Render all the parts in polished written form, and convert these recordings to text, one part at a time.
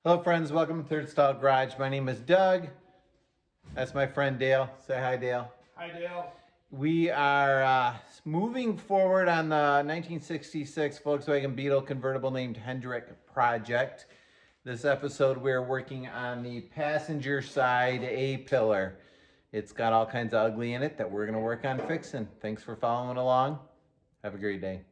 Hello friends, welcome to Third Stall Garage. My name is Doug. That's my friend Dale. Say hi, Dale. Hi, Dale. We are moving forward on the 1966 Volkswagen Beetle Convertible named Hendrick project. This episode we're working on the passenger side A-pillar. It's got all kinds of ugly in it that we're going to work on fixing. Thanks for following along. Have a great day.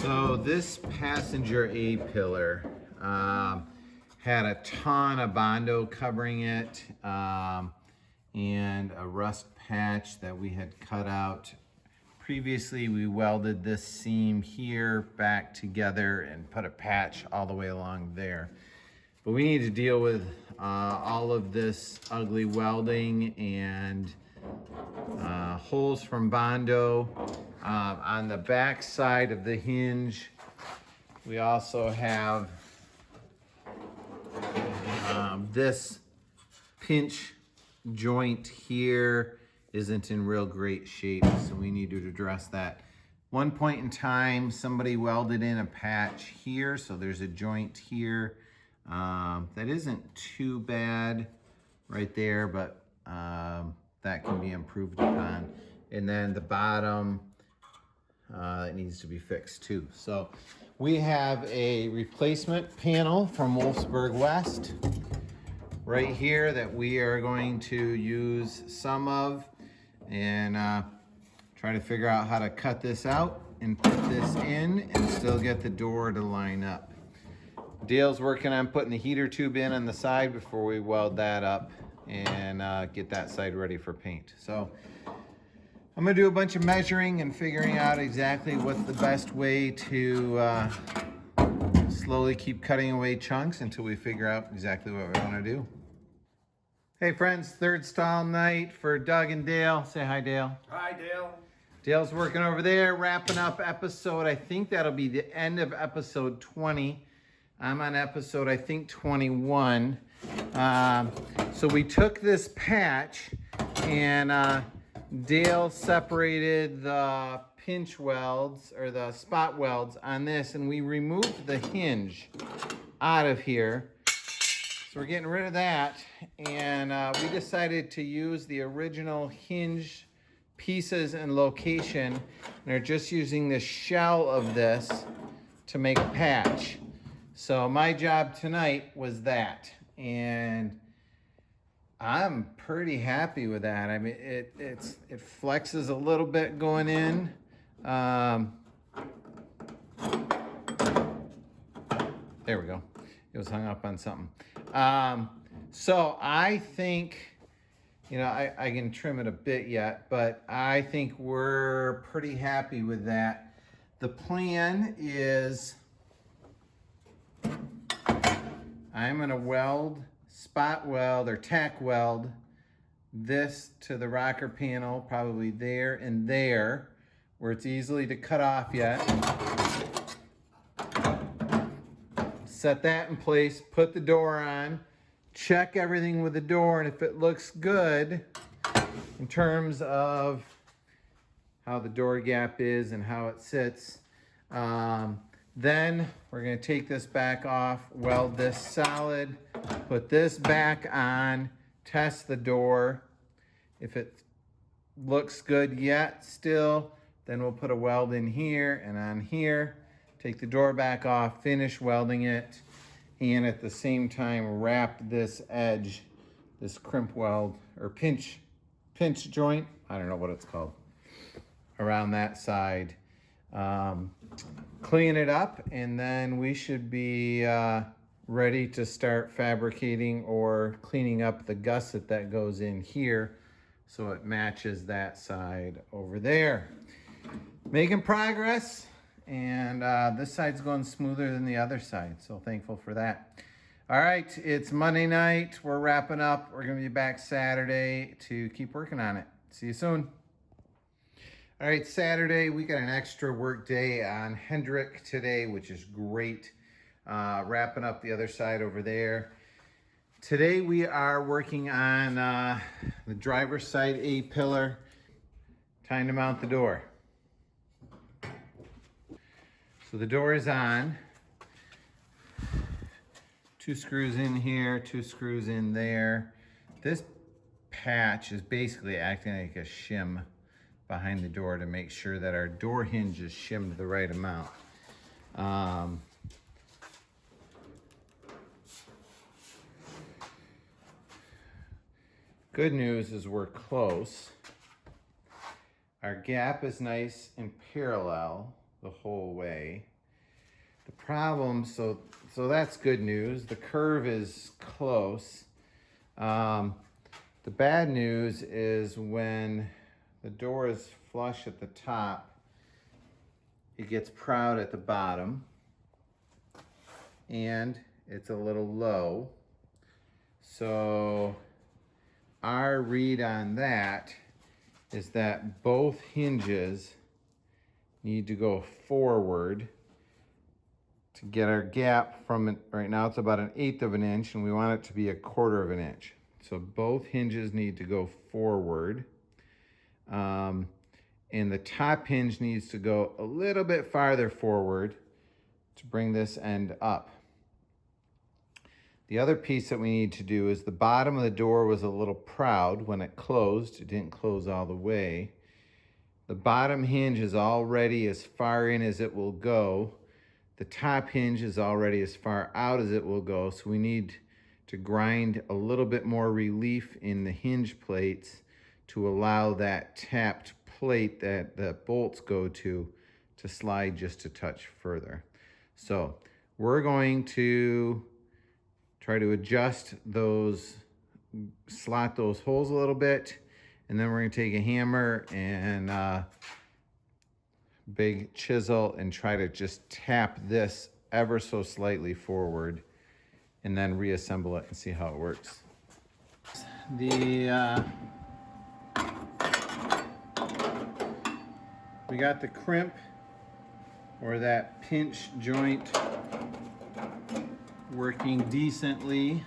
So this passenger A-pillar had a ton of Bondo covering it and a rust patch that we had cut out. Previously, we welded this seam here back together and put a patch all the way along there. But we need to deal with all of this ugly welding and holes from Bondo. On the back side of the hinge, we also have this pinch joint here isn't in real great shape, so we need to address that. One point in time, somebody welded in a patch here, so there's a joint here. That isn't too bad right there, but that can be improved upon. And then the bottom, it needs to be fixed too. So we have a replacement panel from Wolfsburg West right here that we are going to use some of and try to figure out how to cut this out and put this in and still get the door to line up. Dale's working on putting the heater tube in on the side before we weld that up and get that side ready for paint. So I'm gonna do a bunch of measuring and figuring out exactly what's the best way to slowly keep cutting away chunks until we figure out exactly what we wanna do. Hey friends, third stall night for Doug and Dale. Say hi, Dale. Hi, Dale. Dale's working over there, wrapping up episode, I think that'll be the end of episode 20. I'm on episode, I think, 21. So we took this patch and Dale separated the pinch welds or the spot welds on this, and we removed the hinge out of here. So we're getting rid of that, and we decided to use the original hinge pieces and location, and they're just using the shell of this to make a patch. So my job tonight was that, and I'm pretty happy with that. I mean, it flexes a little bit going in. There we go. It was hung up on something. So I think, you know, I can trim it a bit yet, but I think we're pretty happy with that. The plan is I'm gonna weld, spot weld or tack weld this to the rocker panel, probably there and there, where it's easily to cut off yet. Set that in place, put the door on, check everything with the door, and if it looks good in terms of how the door gap is and how it sits, then we're going to take this back off, weld this solid, put this back on, test the door. If it looks good yet still, then we'll put a weld in here and on here, take the door back off, finish welding it, and at the same time wrap this edge, this crimp weld or pinch joint, I don't know what it's called, around that side. Clean it up, and then we should be ready to start fabricating or cleaning up the gusset that goes in here so it matches that side over there. Making progress, and this side's going smoother than the other side, so thankful for that. All right, it's Monday night. We're wrapping up. We're going to be back Saturday to keep working on it. See you soon. All right, Saturday, we got an extra work day on Hendrick today, which is great. Wrapping up the other side over there. Today we are working on the driver's side A-pillar. Time to mount the door. So the door is on. 2 screws in here, 2 screws in there. This patch is basically acting like a shim behind the door to make sure that our door hinge is shimmed the right amount. Good news is we're close. Our gap is nice and parallel the whole way. The problem, so that's good news. The curve is close. The bad news is when the door is flush at the top, it gets proud at the bottom, and it's a little low. So our read on that is that both hinges need to go forward to get our gap from it. Right now it's about 1/8 of an inch and we want it to be 1/4 of an inch. So both hinges need to go forward. And the top hinge needs to go a little bit farther forward to bring this end up. The other piece that we need to do is the bottom of the door was a little proud when it closed. It didn't close all the way. The bottom hinge is already as far in as it will go. The top hinge is already as far out as it will go. So we need to grind a little bit more relief in the hinge plates to allow that tapped plate that the bolts go to slide just a touch further. So we're going to try to adjust those, slot those holes a little bit, and then we're gonna take a hammer and big chisel and try to just tap this ever so slightly forward and then reassemble it and see how it works. We got the crimp or that pinch joint working decently.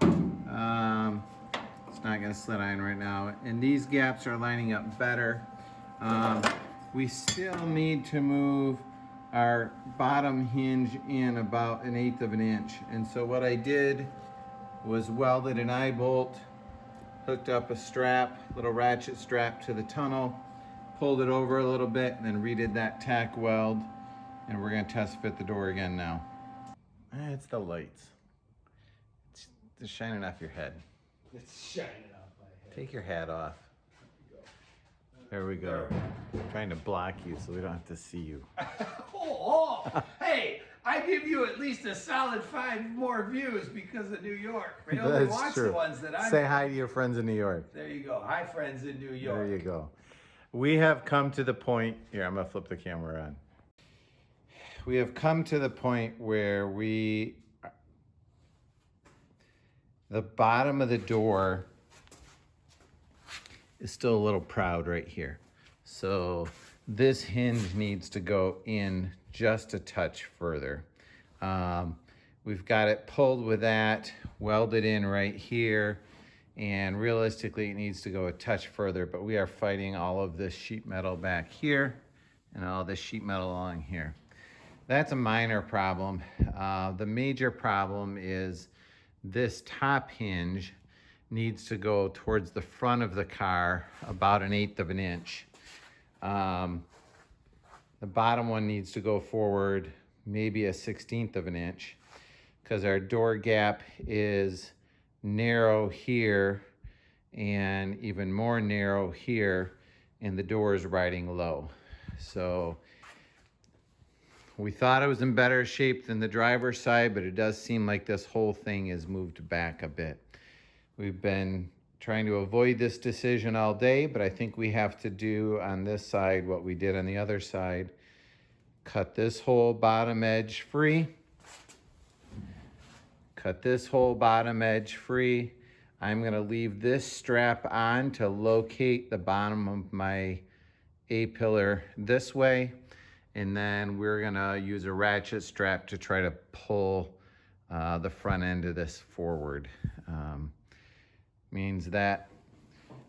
It's not gonna slit iron right now. And these gaps are lining up better. We still need to move our bottom hinge in about 1/8 of an inch. And so what I did was welded an eye bolt, hooked up a strap, little ratchet strap to the tunnel, pulled it over a little bit, and then redid that tack weld. And we're gonna test fit the door again now. It's the lights. It's just shining off your head. It's shining off my head. Take your hat off. There we go. I'm trying to block you so we don't have to see you. Hey, I give you at least a solid 5 more views because of New York. They only That's watch true. the ones that I Say hi to your friends in New York. There you go. Hi, friends in New York. There you go. We have come to the point, here, I'm gonna flip the camera on. We have come to the point where the bottom of the door is still a little proud right here. So this hinge needs to go in just a touch further. We've got it pulled with that, welded in right here, and realistically it needs to go a touch further, but we are fighting all of this sheet metal back here and all this sheet metal along here. That's a minor problem. The major problem is this top hinge needs to go towards the front of the car about 1/8 of an inch. The bottom one needs to go forward maybe 1/16 of an inch because our door gap is narrow here and even more narrow here, and the door is riding low. So we thought it was in better shape than the driver's side, but it does seem like this whole thing is moved back a bit. We've been trying to avoid this decision all day, but I think we have to do on this side what we did on the other side. Cut this whole bottom edge free. Cut this whole bottom edge free. I'm gonna leave this strap on to locate the bottom of my A-pillar this way, and then we're gonna use a ratchet strap to try to pull the front end of this forward. Means that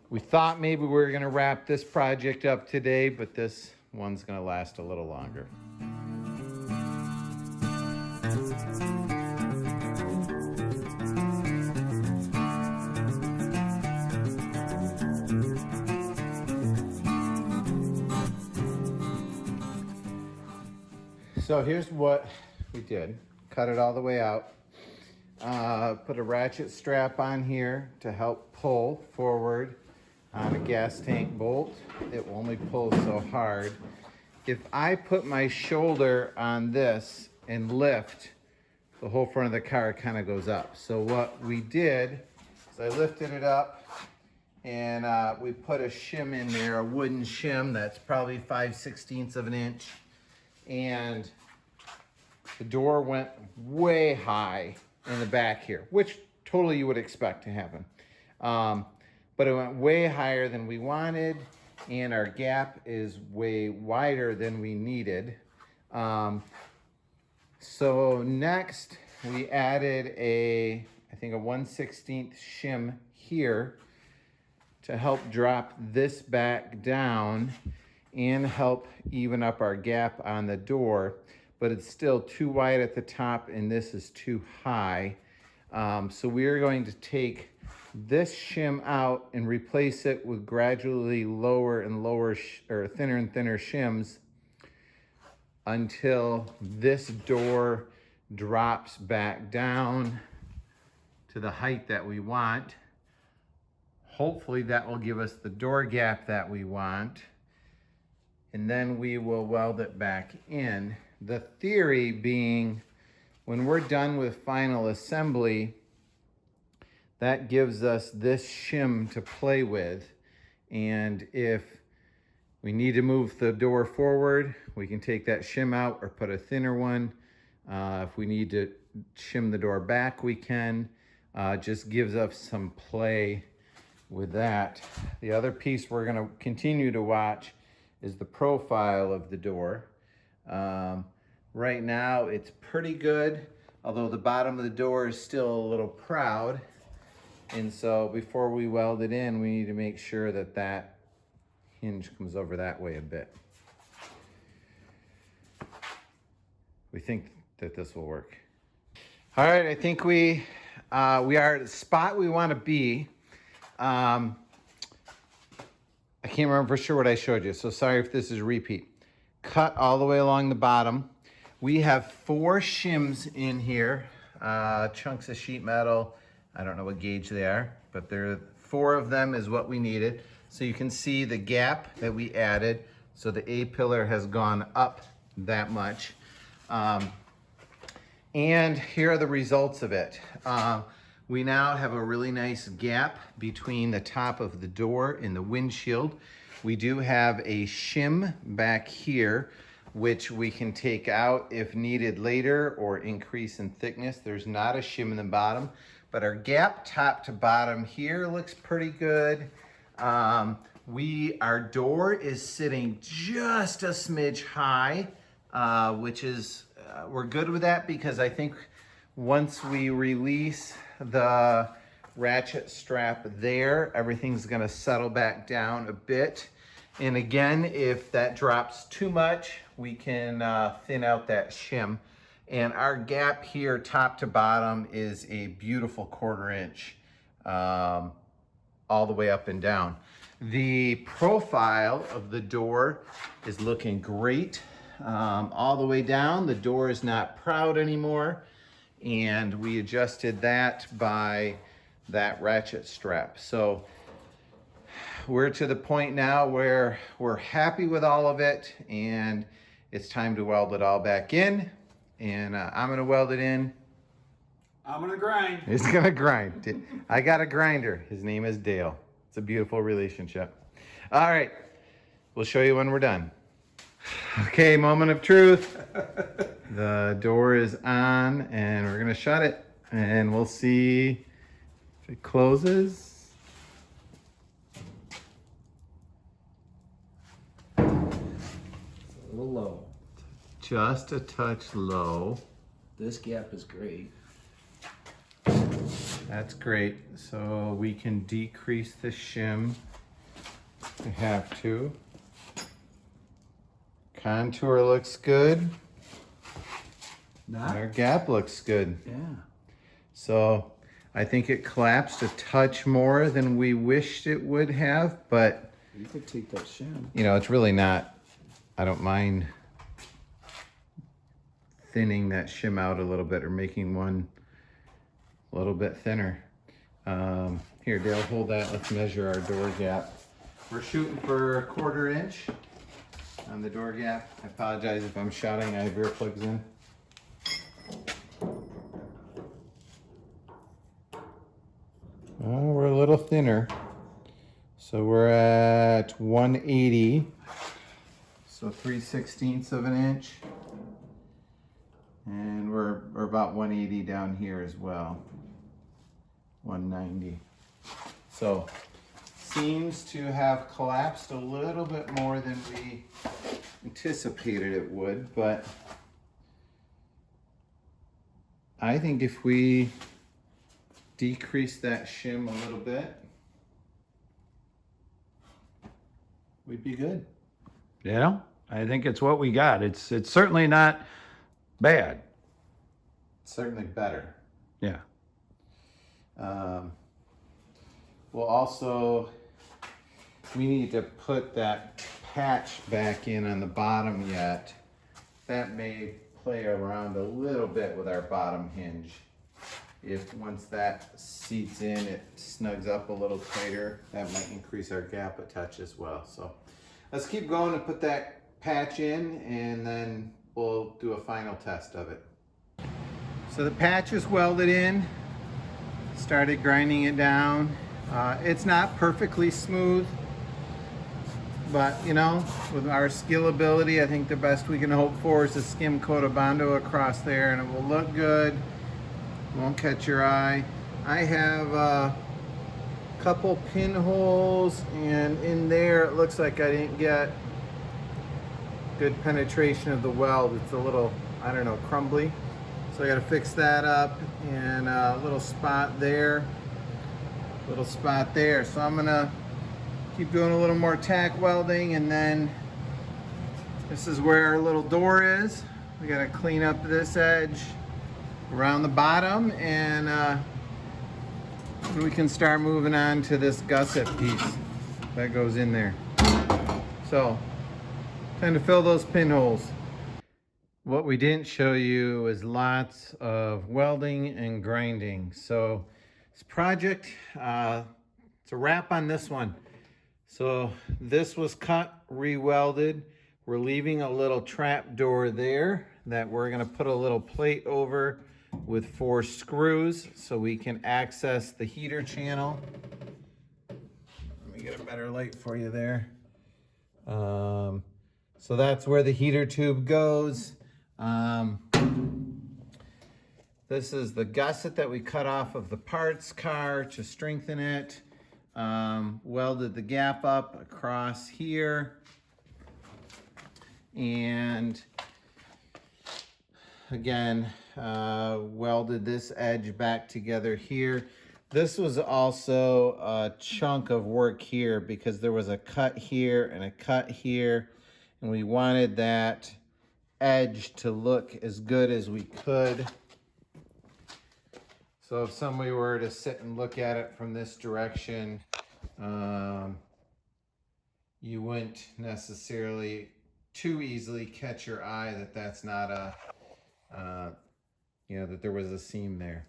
we thought maybe we were gonna wrap this project up today, but this one's gonna last a little longer. So here's what we did. Cut it all the way out. Put a ratchet strap on here to help pull forward on a gas tank bolt. It will only pull so hard. If I put my shoulder on this and lift, the whole front of the car kind of goes up. So what we did is I lifted it up and we put a shim in there, a wooden shim that's probably 5/16 of an inch. And the door went way high in the back here, which totally you would expect to happen. But it went way higher than we wanted, and our gap is way wider than we needed. So next we added I think a 1/16 shim here to help drop this back down and help even up our gap on the door, but it's still too wide at the top and this is too high. So we're going to take this shim out and replace it with gradually lower and lower or thinner and thinner shims until this door drops back down to the height that we want. Hopefully that will give us the door gap that we want. And then we will weld it back in. The theory being, when we're done with final assembly, that gives us this shim to play with. And if we need to move the door forward, we can take that shim out or put a thinner one. If we need to shim the door back, we can. Just gives us some play with that. The other piece we're gonna continue to watch is the profile of the door. Right now it's pretty good, although the bottom of the door is still a little proud. And so before we weld it in, we need to make sure that that hinge comes over that way a bit. We think that this will work. All right, I think we are at the spot we want to be. I can't remember for sure what I showed you, so sorry if this is a repeat. Cut all the way along the bottom. We have 4 shims in here, chunks of sheet metal. I don't know what gauge they are, but 4 of them is what we needed. So you can see the gap that we added. So the A-pillar has gone up that much. And here are the results of it. We now have a really nice gap between the top of the door and the windshield. We do have a shim back here, which we can take out if needed later or increase in thickness. There's not a shim in the bottom, but our gap top to bottom here looks pretty good. Our door is sitting just a smidge high, which is, we're good with that because I think once we release the ratchet strap there, everything's gonna settle back down a bit. And again, if that drops too much, we can thin out that shim. And our gap here, top to bottom, is a beautiful 1/4 inch all the way up and down. The profile of the door is looking great. All the way down, the door is not proud anymore. And we adjusted that by that ratchet strap. So we're to the point now where we're happy with all of it and it's time to weld it all back in. And I'm gonna weld it in. I'm gonna grind. He's gonna grind. I got a grinder. His name is Dale. It's a beautiful relationship. All right, we'll show you when we're done. Okay, moment of truth. The door is on and we're gonna shut it and we'll see if it closes. little low. Just a touch low. This gap is great. That's great. So we can decrease the shim if we have to. Contour looks good. Not? Our gap looks good. Yeah. So I think it collapsed a touch more than we wished it would have, but You could take that shim. you know, it's really not, I don't mind thinning that shim out a little bit or making one a little bit thinner. Here, Dale, hold that. Let's measure our door gap. We're shooting for 1/4 inch on the door gap. I apologize if I'm shouting. I have earplugs in. Well, we're a little thinner. So we're at 180. So 3/16 of an inch. And we're about 180 down here as well. 190. So seems to have collapsed a little bit more than we anticipated it would, but I think if we decrease that shim a little bit, we'd be good. Yeah, I think it's what we got. It's certainly not bad. Certainly better. Yeah. We'll also, we need to put that patch back in on the bottom yet. That may play around a little bit with our bottom hinge. If once that seats in, it snugs up a little tighter, that might increase our gap a touch as well. So let's keep going and put that patch in, and then we'll do a final test of it. So the patch is welded in. Started grinding it down. It's not perfectly smooth, but you know, with our skill ability, I think the best we can hope for is a skim coat of Bondo across there, and it will look good. Won't catch your eye. I have a couple pinholes, and in there it looks like I didn't get good penetration of the weld. It's a little, I don't know, crumbly. So I gotta fix that up, and a little spot there, little spot there. So I'm gonna keep doing a little more tack welding, and then this is where our little door is. We gotta clean up this edge around the bottom, and we can start moving on to this gusset piece that goes in there. So, time to fill those pinholes. What we didn't show you is lots of welding and grinding. So this project, it's a wrap on this one. So this was cut, re-welded. We're leaving a little trap door there that we're gonna put a little plate over with 4 screws so we can access the heater channel. Let me get a better light for you there. So that's where the heater tube goes. This is the gusset that we cut off of the parts car to strengthen it. Welded the gap up across here. And again, welded this edge back together here. This was also a chunk of work here because there was a cut here and a cut here, and we wanted that edge to look as good as we could. So if somebody were to sit and look at it from this direction, you wouldn't necessarily too easily catch your eye that that's not a, you know, that there was a seam there.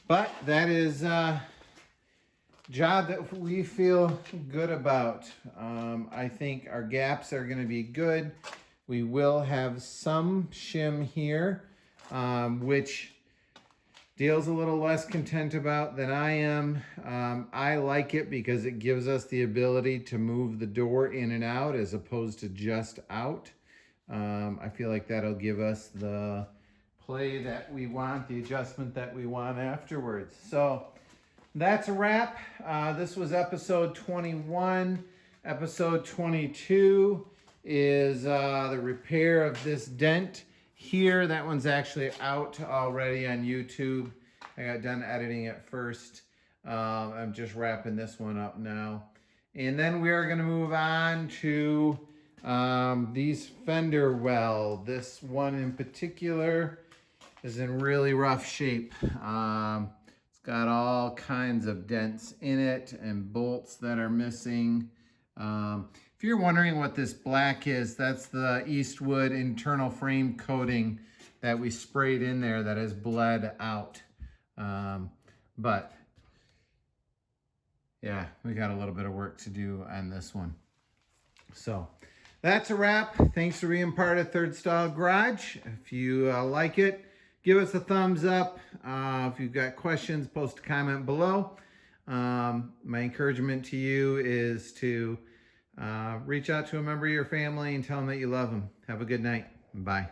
But that is a job that we feel good about. I think our gaps are gonna be good. We will have some shim here, which Dale's a little less content about than I am. I like it because it gives us the ability to move the door in and out as opposed to just out. I feel like that'll give us the play that we want, the adjustment that we want afterwards. So that's a wrap. This was episode 21. Episode 22 is the repair of this dent here. That one's actually out already on YouTube. I got done editing it first. I'm just wrapping this one up now. And then we are going to move on to these fender well. This one in particular is in really rough shape. It's got all kinds of dents in it and bolts that are missing. If you're wondering what this black is, that's the Eastwood internal frame coating that we sprayed in there that has bled out. But yeah, we got a little bit of work to do on this one. So that's a wrap. Thanks for being part of Third Style Garage. If you like it, give us a thumbs up. If you've got questions, post a comment below. My encouragement to you is to reach out to a member of your family and tell them that you love them. Have a good night. Bye.